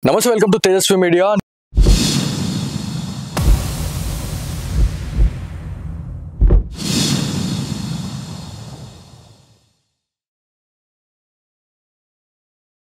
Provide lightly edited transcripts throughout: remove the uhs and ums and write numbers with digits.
నమస్తే, welcome to Tejasvi media.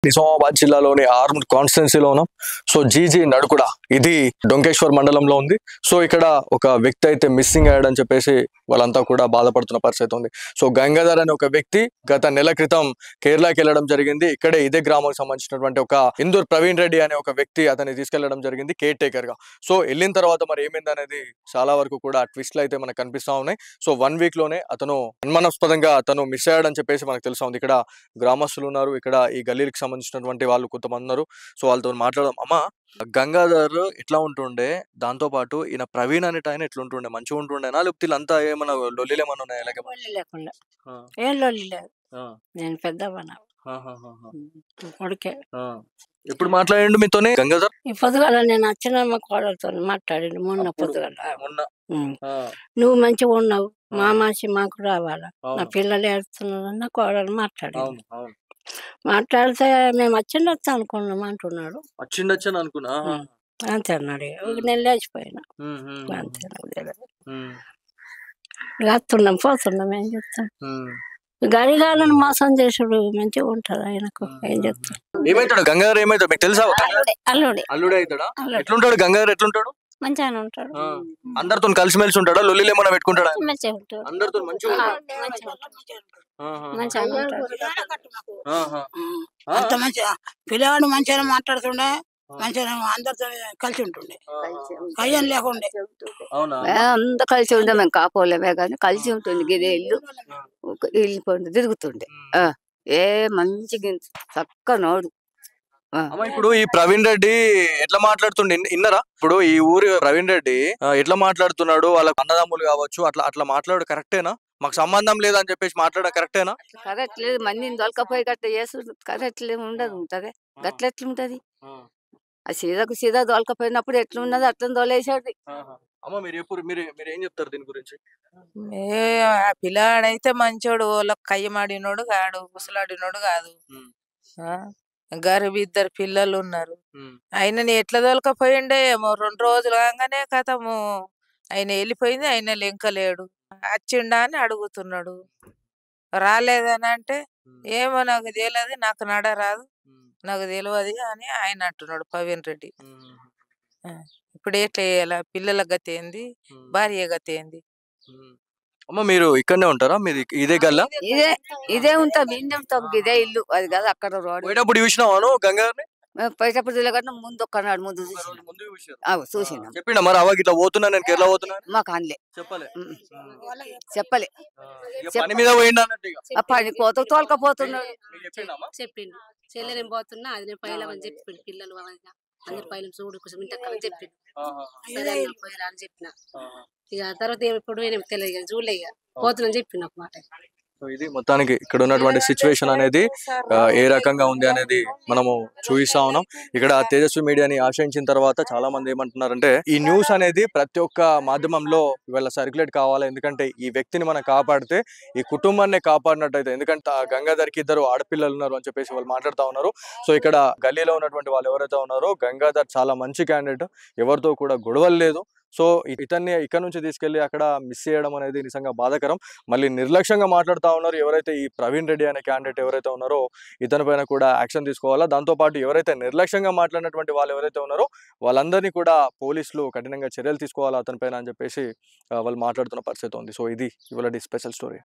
Nizamabad జిల్లాలోని ఆర్మూర్ కాన్స్టిట్యున్సీలో ఉన్నాం. సో జీజీ నడుకుడ ఇది డొంకేశ్వర్ మండలంలో ఉంది. సో ఇక్కడ ఒక వ్యక్తి అయితే మిస్సింగ్ అయ్యాడని చెప్పేసి వాళ్ళంతా కూడా బాధపడుతున్న పరిస్థితి ఉంది. సో గంగాధర్ అనే ఒక వ్యక్తి గత నెల క్రితం కేరళకి వెళ్ళడం జరిగింది. ఇక్కడే ఇదే గ్రామానికి సంబంధించినటువంటి ఒక ఇందూర్ ప్రవీణ్ రెడ్డి అనే ఒక వ్యక్తి అతన్ని తీసుకెళ్లడం జరిగింది కేర్ టేకర్ గా. సో వెళ్ళిన తర్వాత మరి ఏమైంది అనేది చాలా వరకు కూడా ట్విస్ట్లు అయితే మనకు కనిపిస్తా ఉన్నాయి. సో 1 వీక్ లోనే అతను అనుమానాస్పదంగా అతను మిస్ అయ్యాడని చెప్పేసి మనకు తెలుసా ఉంది. ఇక్కడ గ్రామస్తులు ఉన్నారు, ఇక్కడ ఈ గల్లీకి సంబంధించినటువంటి వాళ్ళు కొంతమంది ఉన్నారు. సో వాళ్ళతో మాట్లాడదాం. అమ్మ, గంగాధర్ ఎట్లా ఉంటుండే, దాంతో పాటు ఈయన ప్రవీణ్ అనేట ఆయన ఎట్లుంటుండే, మంచిగా ఉంటుండేనా లేకపోతే వీళ్ళంతా ఏమన్నా లొల్లిలు ఏమన్నా ఉన్నాయా? లొల్లి లేకుండా ఏం లొల్లి లేదు. నేను పెద్దవనా కొడుకే. ఎప్పుడు మాట్లాడండి మీతోనే గంగాధర్? ఈ పొద్దుగాల నేను వచ్చిన మా కోడలతో మాట్లాడిండు మొన్న పొద్దుగాల. మొన్న నువ్వు మంచిగా ఉన్నావు, మా మనిషి మాకు రావాలా, నా పిల్లలు ఏడుస్తున్నారన్న కోడలు మాట్లాడింది. మాట్లాడితే మేము వచ్చిండొచ్చు అనుకున్నాం అంటున్నాడు. వచ్చిండొచ్చని అనుకున్నా. అంతే అన్నాడు. నేను లేచిపోయినా. అంతే, నాకు తెలియదు. వస్తున్నాం పోతున్నాం, ఏం చెప్తాం. గడిగాలను మోసం చేసుడు మంచిగా ఉంటది ఆయనకు. ఏం చెప్తాం. ఏమైతాడు గంగాధర్? ఏమైతాడు మీకు తెలుసా? అల్లుడే. అల్లుడే అవుతాడా? ఎట్లుంటాడు గంగాధర్? ఎట్లుంటాడు? మంచిగానే ఉంటాడు. అందరితో కలిసిమెలిసి ఉంటాడా? లొల్లిలు ఏమన్నా పెట్టుకుంటాడా? మంచిగా ఉంటాడు. అందరితో మంచిగా అంత మంచిగా పిల్లవాడు మంచిగా మాట్లాడుతుండే, మంచిగా అందరితో కలిసి ఉంటుండే, కయ్యం లేకుండే. అంతా కలిసి ఉండే, మేము కాపోలేమే కానీ కలిసి ఉంటుంది. గిదే ఇల్లు వెళ్ళిపోయింది, తిరుగుతుండే. ఏ మంచిగా చక్క నోడు. ఇప్పుడు ఈ ప్రవీణ్ రెడ్డి ఎట్లా మాట్లాడుతుండే ఇన్నరా? ఇప్పుడు ఈ ఊరి ప్రవీణ్ రెడ్డి ఎట్లా మాట్లాడుతున్నాడు, వాళ్ళ అన్నదమ్ములు కావచ్చు, అట్లా అట్లా మాట్లాడు కరెక్టేనా? మాకు సంబంధం లేదని చెప్పేసి మాట్లాడడం కరెక్టేనా? కరెక్ట్ లేదు. మందిని దొలకపోయి గట్ట చేసుడు కరెక్ట్ ఉండదు. ఉంటది గట్ల ఎట్లుంటది? ఆ సీదాకు సీదా దొలకపోయినప్పుడు ఎట్లున్నది అట్లా దొలేసాడు. అమ్మ, మీరు ఏం చెప్తారు దీని గురించి? ఆ పిల్లాడైతే మంచోడు, వాళ్ళకి కయ్యమాడినోడు కాడు, ముసలాడినోడు కాదు. గరీబ్ 2 పిల్లలు ఉన్నారు. ఆయనని ఎట్లా దొలకపోయిండే ఏమో. 2 రోజులు కాగానే కథము ఆయన వెళ్ళిపోయింది. ఆయన లెంకలేడు. వచ్చిండా అని అడుగుతున్నాడు. రాలేదని అంటే ఏమో నాకు తెలియదు, నాకు నడరాదు, నాకు తెలియదు అని ఆయన అంటున్నాడు ప్రవీణ్ రెడ్డి. ఇప్పుడు ఎట్లా చేయాల? పిల్లల గతి ఏంది, భార్య గతి ఏంది? అమ్మ, మీరు ఇక్కడనే ఉంటారా? మీది ఇదే గల్లా? ఇదే ఉంటాం, ఇన్నే ఉంటాం. ఇదే ఇల్లు, అది కాదు అక్కడ రోడ్. పోయేటప్పుడు చూసినావాను గంగాధర్ని? పోయేటప్పుడు తెలియకుండా ముందు ఒక్కనాడు ముందు చూసిన చెప్పిండా మరి? అవ్వకి ఇట్లా పోతున్నా, నేను కేరళ పోతున్నా మాకు అనలే, చెప్పలే. పని మీద పోయిండు అన్నట్టు. ఆ పని పోతూ తోలకపోతున్నాడు. చెప్పిండు చెల్లెని పోతున్నా, అది నేను పైలమని చెప్పిండు. పిల్లలు అందరు పైలం చూడు కొంచెం ఇంటక్కని చెప్పిండు. పోయారా అని చెప్పిన. ఇక తర్వాత ఎప్పుడు తెలియదు, చూడలే. ఇక పోతున్నా చెప్పిండు ఒక మాట. ఇది మొత్తానికి ఇక్కడ ఉన్నటువంటి సిచ్యువేషన్ అనేది ఏ రకంగా ఉంది అనేది మనము చూపిస్తా ఉన్నాం. ఇక్కడ తేజస్వి మీడియాని ఆశ్రయించిన తర్వాత చాలా మంది ఏమంటున్నారంటే, ఈ న్యూస్ అనేది ప్రతి ఒక్క మాధ్యమంలో ఇవాళ సర్క్యులేట్ కావాలి. ఎందుకంటే ఈ వ్యక్తిని మనం కాపాడితే ఈ కుటుంబాన్ని కాపాడినట్టయితే. ఎందుకంటే గంగాధర్కి 2 ఆడపిల్లలు ఉన్నారు అని చెప్పేసి వాళ్ళు మాట్లాడుతూ ఉన్నారు. సో ఇక్కడ గల్లీలో ఉన్నటువంటి వాళ్ళు ఎవరైతే ఉన్నారో, గంగాధర్ చాలా మంచి క్యాండిడేట్, ఎవరితో కూడా గొడవలు లేదు. సో ఇతన్ని ఇక్కడ నుంచి తీసుకెళ్లి అక్కడ మిస్ చేయడం అనేది నిజంగా బాధాకరం. మళ్ళీ నిర్లక్ష్యంగా మాట్లాడుతూ ఉన్నారు. ఎవరైతే ఈ ప్రవీణ్ రెడ్డి అనే క్యాండిడేట్ ఎవరైతే ఉన్నారో ఇతని పైన కూడా యాక్షన్ తీసుకోవాలా. దాంతోపాటు ఎవరైతే నిర్లక్ష్యంగా మాట్లాడినటువంటి వాళ్ళు ఎవరైతే ఉన్నారో వాళ్ళందరినీ కూడా పోలీసులు కఠినంగా చర్యలు తీసుకోవాలా అతని పైన అని చెప్పేసి వాళ్ళు మాట్లాడుతున్న పరిస్థితి ఉంది. సో ఇది ఇవాళ స్పెషల్ స్టోరీ.